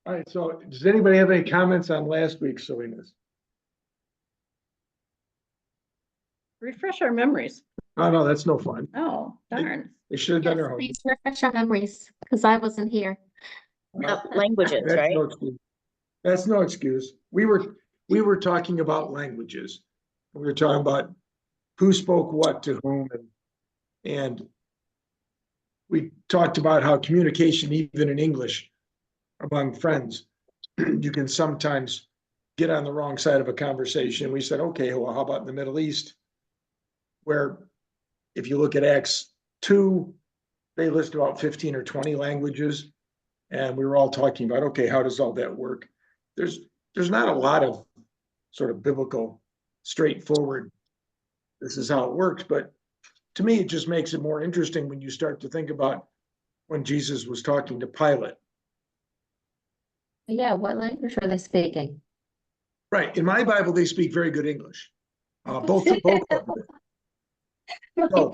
All right, so does anybody have any comments on last week's silliness? Refresh our memories. Oh, no, that's no fun. Oh, darn. They should have done their homework. Please refresh our memories, because I wasn't here. Languages, That's right? no excuse. That's no excuse. We were talking about languages. We were talking about who spoke what to whom, and we talked about how communication, even in English, among friends, you can sometimes get on the wrong side of a conversation. We said, okay, well, how about in the Middle East, where if you look at Acts 2, they list about 15 or 20 languages. And we were all talking about, okay, how does all that work? There's not a lot of sort of biblical, straightforward, this is how it works. But to me, it just makes it more interesting when you start to think about when Jesus was talking to Pilate. Yeah, what language are they speaking? Right. In my Bible, they speak very good English. Both of them. So,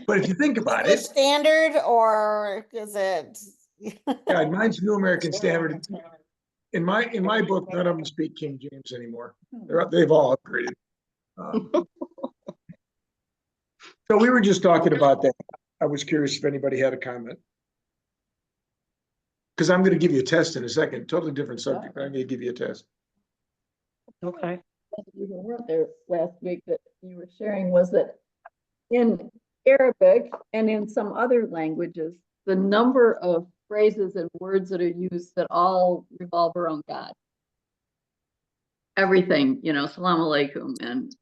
but if you think about English it, Standard, or is it? yeah, mine's New American Standard. In my book, none of them speak King James anymore. They've all upgraded. So we were just talking about that. I was curious if anybody had a comment. Because I'm going to give you a test in a second, totally different subject, but I'm going to give you a test. Okay. You weren't there last week that you were sharing was that in Arabic and in some other languages, the number of phrases and words that are used that all revolve around God. Everything, salam alaikum and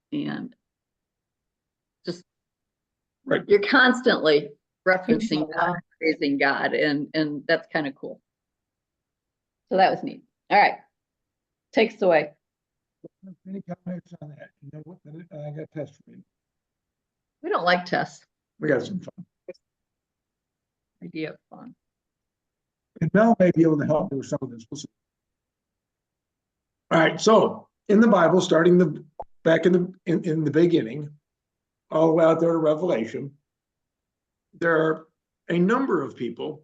just Right. You're constantly referencing God, praising God, and that's kind of cool. So that was neat. All right. Takes us away. Any comments on that? You know what? I got a test for you. We don't like tests. We got some fun. Idea of fun. And Mel may be able to help me with some of this. We'll see. All right. So in the Bible, starting back in the beginning, all the way out there to Revelation, there are a number of people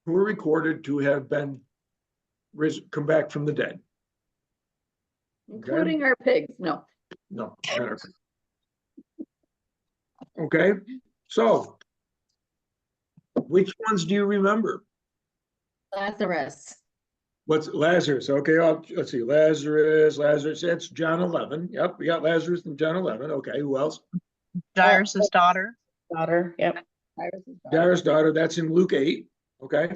who are recorded to have been come back from the dead. Including our pigs. No. No, not our pigs. Okay, so which ones do you remember? Lazarus. What's Lazarus? Okay, let's see. Lazarus. That's John 11. Yep, we got Lazarus in John 11. Okay, who else? Jairus' daughter. Daughter, yep. Jairus' daughter. That's in Luke 8. Okay.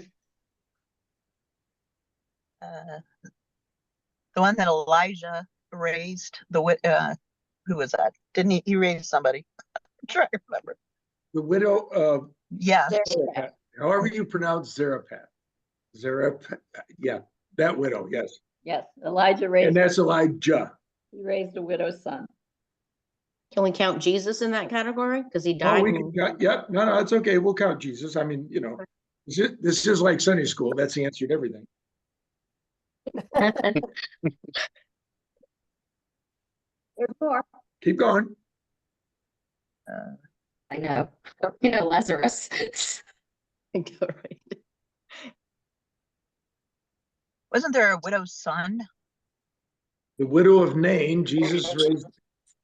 The one that Elijah raised, who was that? Didn't he raise somebody? I'm trying to remember. The widow of, Yeah. Zarephath. However you pronounce Zarephath. Zarephath. Yeah, that widow. Yes. Yes, Elijah raised. And that's Elijah. He raised a widow's son. Can we count Jesus in that category? Because he Oh, died. we can count. Yep. No, it's okay. We'll count Jesus. I mean, this is like Sunday school. That's the answer to everything. There's more. Keep going. I know. Lazarus. Wasn't there a widow's son? The widow of Nain, Jesus raised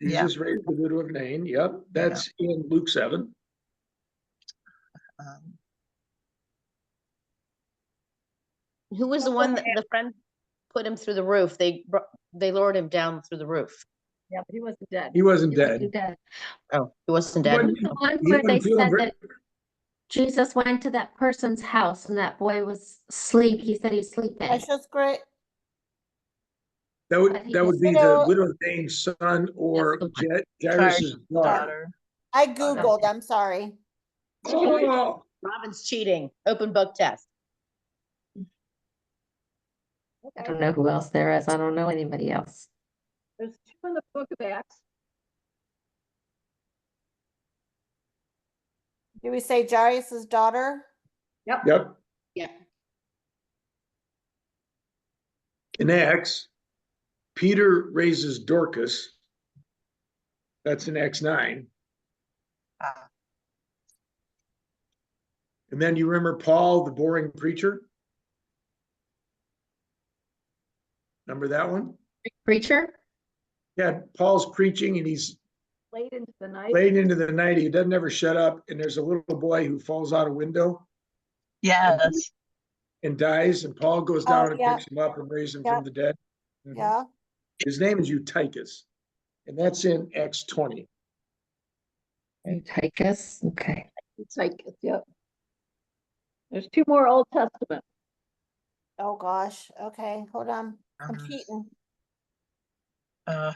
Yeah. the widow of Nain. Yep. That's in Luke 7. Who was the one that the friend put him through the roof? They lowered him down through the roof. Yeah, but he wasn't dead. He wasn't dead. Dead. Oh, he wasn't dead. The one He where they wasn't feeling said that Jesus went to that person's house and that boy was asleep. He said he's sleeping. That's just great. That would be the Widow- widow of Nain's son or Jairus' daughter. I Googled, I'm sorry. Oh, Robin's cheating. Open book test. I don't know who else there is. I don't know anybody else. There's two in the book of Acts. Do we say Jairus' daughter? yep. Yeah. In Acts, Peter raises Dorcas. That's in Acts 9. And then you remember Paul, the boring preacher? Remember that one? Preacher? Yeah, Paul's preaching and he's Late into the night. late into the night. He doesn't ever shut up. And there's a little boy who falls out a window Yes. and dies. And Paul goes Oh, down and yeah. picks him up and raises him Yeah. from the dead. Yeah, His name is Eutychus. And that's in Acts 20. Eutychus, okay. Eutychus, yep. There's two more Old Testament. oh gosh, okay, hold on, I'm Uh, cheating. Uh,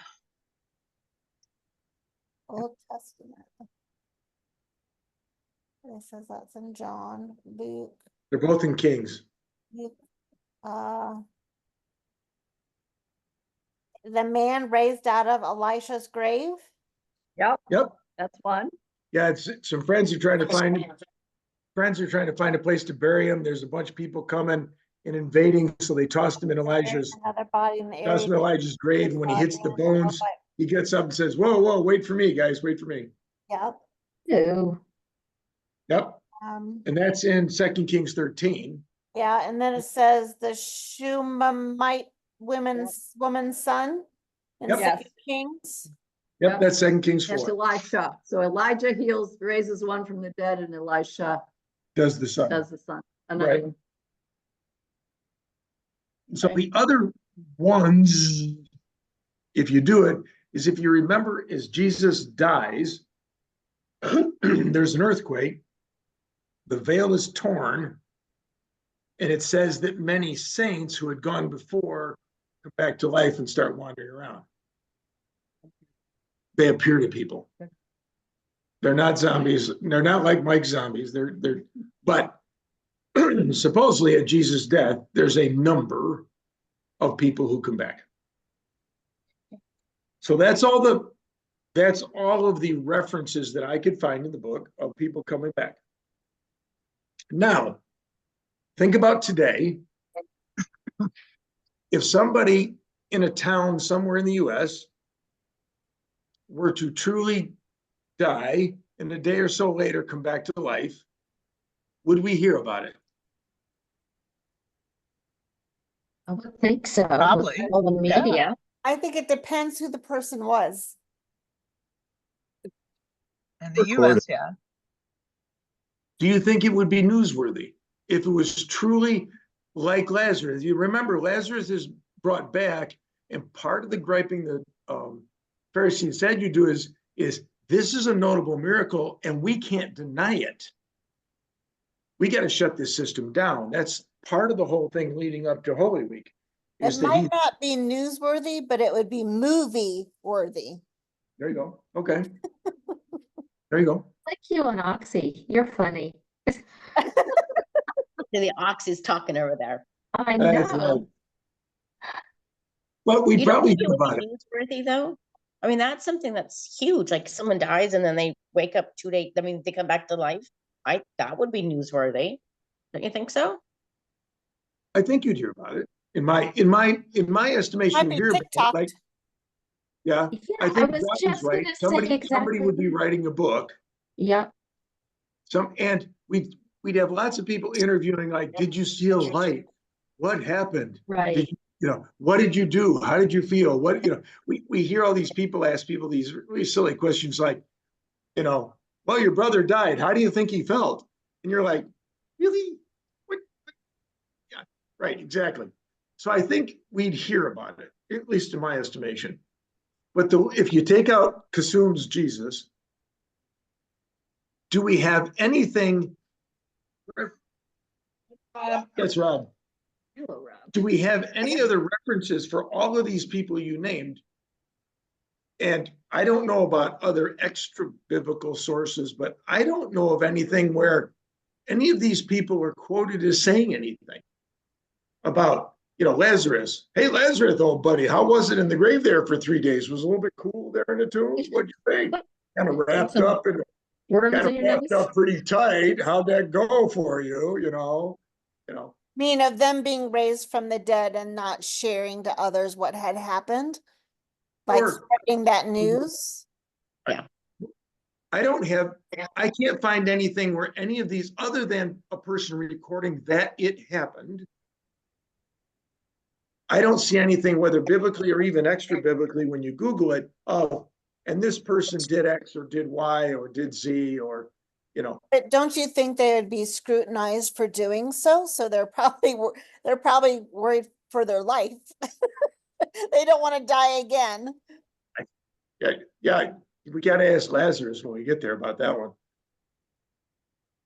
Old Testament. It says that's in John, Luke, They're both in Kings. Luke, the man raised out of Elisha's grave. Yep, Yep. that's one. Yeah, it's some friends are trying to find a place to bury him. There's a bunch of people coming and invading, so they tossed him in Elijah's Another body in the area. grave. And when he hits the bones, he gets up and says, "Whoa, whoa, wait for me, guys, wait for me." Yep, Ew. Yep, um, and that's in 2 Kings 13. yeah, and then it says the Shunammite woman's son in Yep. 2 Kings. Yep, Yep. that's 2 Kings That's 4. Elisha. So Elijah raises one from the dead, and Elisha Does the son. does the son. Right. Another. So the other ones, if you do it, is if you remember, as Jesus dies, there's an earthquake, the veil is torn, and it says that many saints who had gone before come back to life and start wandering around. They appear to people. They're not zombies. They're not like Mike's zombies. But supposedly at Jesus' death, there's a number of people who come back. So that's all of the references that I could find in the book of people coming back. Now, think about today. If somebody in a town somewhere in the US were to truly die and a day or so later come back to life, would we hear about it? I would think so. with Probably, all the yeah. media. I think it depends who the person was. in the US, yeah. Do you think it would be newsworthy if it was truly like Lazarus? You remember Lazarus is brought back, and part of the griping the Pharisees said you do is this is a notable miracle and we can't deny it. We got to shut this system down. That's part of the whole thing leading up to Holy Week. It Is that might not be newsworthy, but it would be movie worthy. there you go. Okay. There you go. Like you and Oxy, you're funny. The ox is talking over there. I That's know. right. But we You don't probably think it knew would about be it. newsworthy though? I mean, that's something that's huge. Like someone dies and then they wake up 2 days. I mean, they come back to life. That would be newsworthy. Don't you think so? I think you'd hear about it. In my estimation, Might you'd be hear about it. TikTok. Like, yeah, Yeah, I I think was Robin's just right. gonna say Somebody exactly would be that. writing a book. Yeah, And we'd have lots of people interviewing, like, did you see a light? What happened? right. What did you do? How did you feel? We hear all these people ask people these really silly questions like, well, your brother died. How do you think he felt? And you're like, really? What? Yeah, right, exactly. So I think we'd hear about it, at least in my estimation. But if you take out Kasum's Jesus, do we have anything? That's Rob. Hello, Rob. Do we have any other references for all of these people you named? And I don't know about other extra biblical sources, but I don't know of anything where any of these people are quoted as saying anything about, Lazarus. Hey, Lazarus, old buddy, how was it in the grave there for 3 days? Was it a little bit cool there in the tomb? What'd you think? Kind of wrapped Some up and Worms kind in of your wrapped nose. up pretty tight. How'd that go for you? Mean of them being raised from the dead and not sharing to others what had happened? Like Or- spreading that news? I can't find anything where any of these, other than a person recording that it happened, I don't see anything, whether biblically or even extra biblically, when you Google it, and this person did X or did Y or did Z or, But don't you think they would be scrutinized for doing so? So they're probably worried for their life. They don't want to die again. yeah, we gotta ask Lazarus when we get there about that one.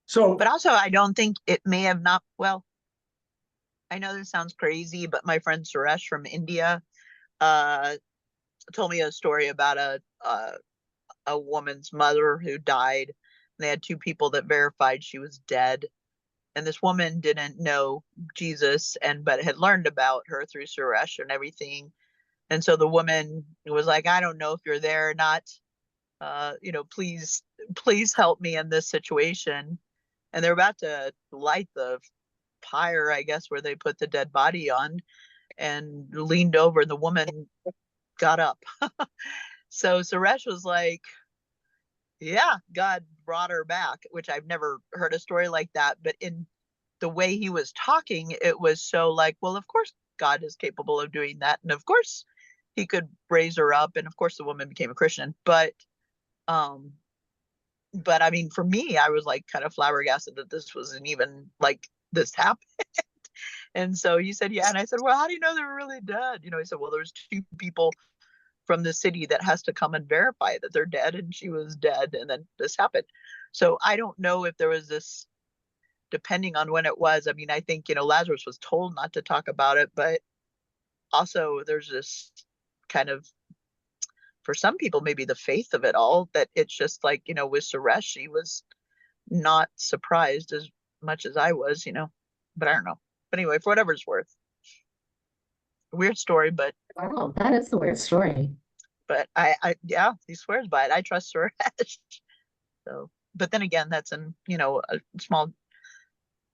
So, But also, I don't think it may have not, well, I know this sounds crazy, but my friend Suresh from India uh told me a story about a woman's mother who died. They had two people that verified she was dead. And this woman didn't know Jesus but had learned about her through Suresh and everything. And so the woman was like, I don't know if you're there or not. Please help me in this situation. And they're about to light the pyre, I guess, where they put the dead body on, and leaned over, and the woman got up. So Suresh was like, yeah, God brought her back, which I've never heard a story like that. But in the way he was talking, it was so like, well, of course God is capable of doing that. And of course he could raise her up. And of course the woman became a Christian. Um, but I mean, for me, I was like kind of flabbergasted that this wasn't even like this happened. And so he said, yeah. And I said, well, how do you know they were really dead? He said, well, there's two people from the city that has to come and verify that they're dead, and she was dead, and then this happened. So I don't know if there was this, depending on when it was. I mean, I think, Lazarus was told not to talk about it, but also there's this kind of, for some people, maybe the faith of it all, that it's just like, with Suresh, she was not surprised as much as I was, but I don't know. But anyway, for whatever it's worth, weird story, but Oh, that is a weird story. yeah, he swears by it. I trust Suresh. So, but then again, that's in, a small,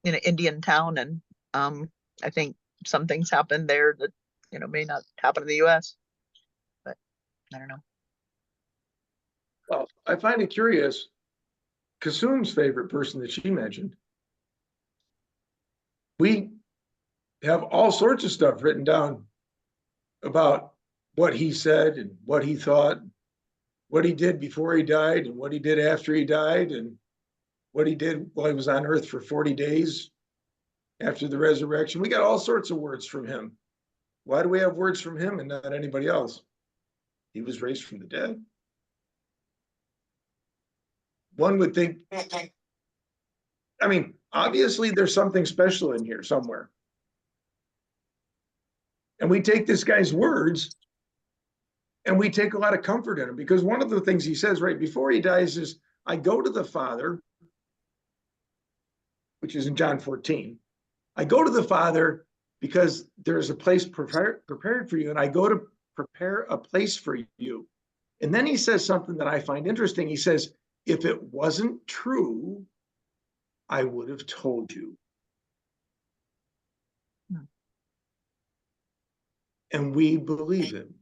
Indian town. And I think some things happen there that, may not happen in the US, but I don't know. well, I find it curious. Kasum's favorite person that she mentioned, we have all sorts of stuff written down about what he said and what he thought, what he did before he died and what he did after he died, and what he did while he was on earth for 40 days after the resurrection. We got all sorts of words from him. Why do we have words from him and not anybody else? He was raised from the dead. One would think, I mean, obviously there's something special in here somewhere. And we take this guy's words and we take a lot of comfort in him, because one of the things he says right before he dies is, I go to the Father, which is in John 14. I go to the Father because there's a place prepared for you, and I go to prepare a place for you. And then he says something that I find interesting. He says, if it wasn't true, I would have told you. And we believe him.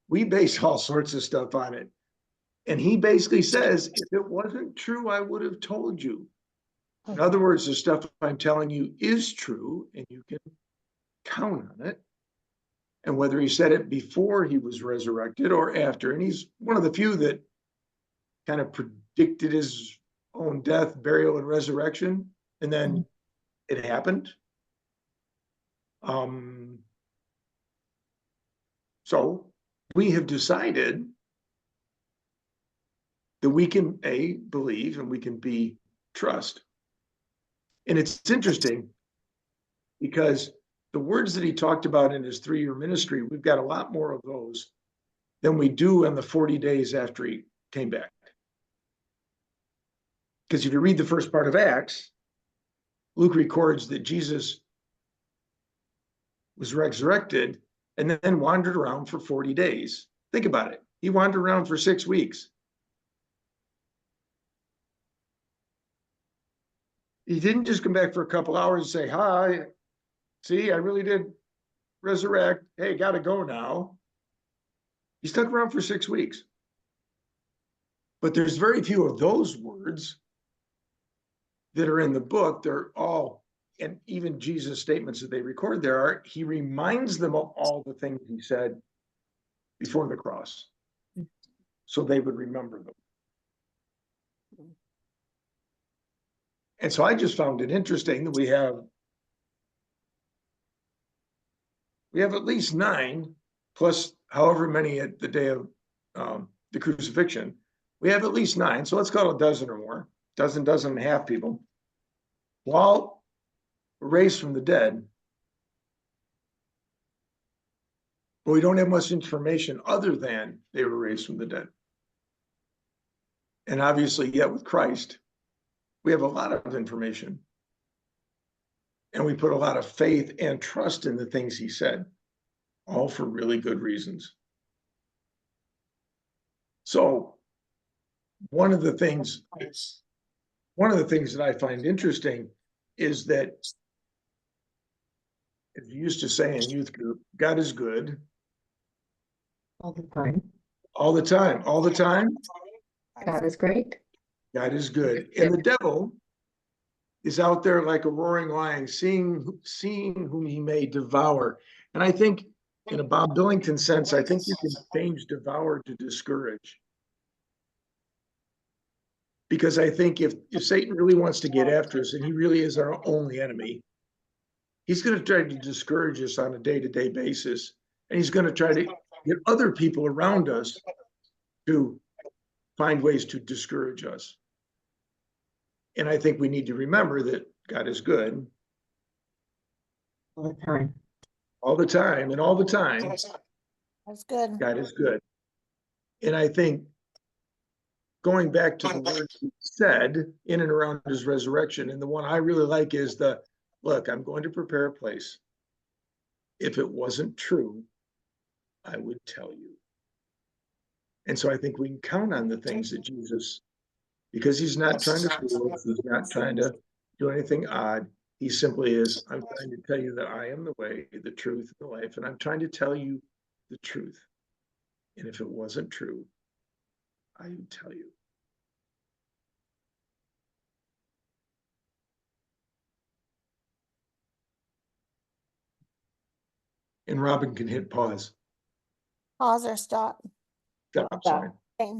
We base all sorts of stuff on it. And he basically says, if it wasn't true, I would have told you. In other words, the stuff I'm telling you is true, and you can count on it. And whether he said it before he was resurrected or after, and he's one of the few that kind of predicted his own death, burial, and resurrection, and then it happened. So we have decided that we can believe and we can trust. And it's interesting because the words that he talked about in his 3-year ministry, we've got a lot more of those than we do in the 40 days after he came back. Because if you read the first part of Acts, Luke records that Jesus was resurrected and then wandered around for 40 days. Think about it. He wandered around for 6 weeks. He didn't just come back for a couple hours and say, hi, see, I really did resurrect. Hey, got to go now. He stuck around for 6 weeks. But there's very few of those words that are in the book. They're all, and even Jesus' statements that they record there are, he reminds them of all the things he said before the cross, so they would remember them. And so I just found it interesting that we have at least 9, plus however many at the day of the crucifixion. We have at least 9, so let's call it a dozen or more, dozen and a half people, while raised from the dead. But we don't have much information other than they were raised from the dead. And obviously, yet with Christ, we have a lot of information. And we put a lot of faith and trust in the things he said, all for really good reasons. So one of the things that I find interesting is that, as you used to say in youth group, God is good. All the time. All the time. All the time. God is great. God is good. And the devil is out there like a roaring lion, seeing whom he may devour. And I think, in a Bob Billington sense, I think you can change devour to discourage. Because I think if Satan really wants to get after us, and he really is our only enemy, he's going to try to discourage us on a day-to-day basis. And he's going to try to get other people around us to find ways to discourage us. And I think we need to remember that God is good. All the time. All the time, and all the time, That's good. God is good. And I think going back to the words he said in and around his resurrection, and the one I really like is look, I'm going to prepare a place. If it wasn't true, I would tell you. And so I think we can count on the things that Jesus, because he's not trying to fool us, he's not trying to do anything odd. He simply is, I'm trying to tell you that I am the way, the truth, and the life, and I'm trying to tell you the truth. And if it wasn't true, I would tell you. And Robin can hit pause. Pause or stop. Stop, sorry. Okay.